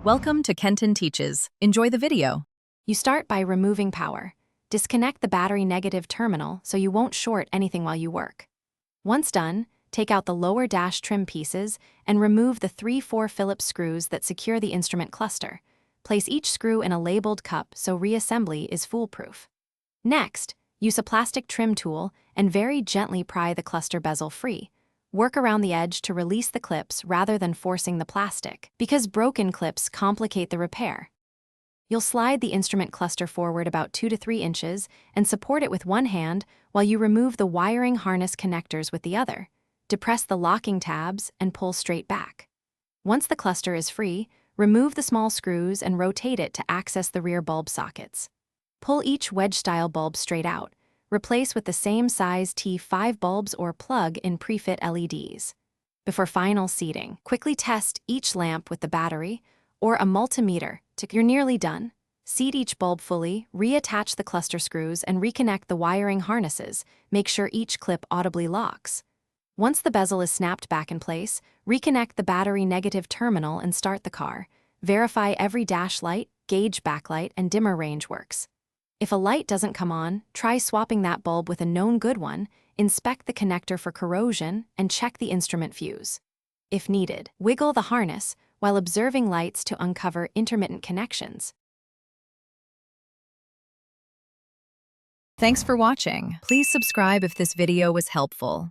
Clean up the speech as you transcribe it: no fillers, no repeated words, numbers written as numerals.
Welcome to Kenton Teaches. Enjoy the video. You start by removing power. Disconnect the battery negative terminal so you won't short anything while you work. Once done, take out the lower dash trim pieces and remove the 3/4 Phillips screws that secure the instrument cluster. Place each screw in a labeled cup so reassembly is foolproof. Next, use a plastic trim tool and very gently pry the cluster bezel free. Work around the edge to release the clips rather than forcing the plastic, because broken clips complicate the repair. You'll slide the instrument cluster forward about 2 to 3 inches and support it with one hand while you remove the wiring harness connectors with the other. Depress the locking tabs and pull straight back. Once the cluster is free, remove the small screws and rotate it to access the rear bulb sockets. Pull each wedge-style bulb straight out. Replace with the same size T5 bulbs or plug in pre-fit LEDs. Before final seating, quickly test each lamp with the battery or a multimeter. You're nearly done. Seat each bulb fully, reattach the cluster screws, and reconnect the wiring harnesses. Make sure each clip audibly locks. Once the bezel is snapped back in place, reconnect the battery negative terminal and start the car. Verify every dash light, gauge backlight, and dimmer range works. If a light doesn't come on, try swapping that bulb with a known good one, inspect the connector for corrosion, and check the instrument fuse. If needed, wiggle the harness while observing lights to uncover intermittent connections. Thanks for watching. Please subscribe if this video was helpful.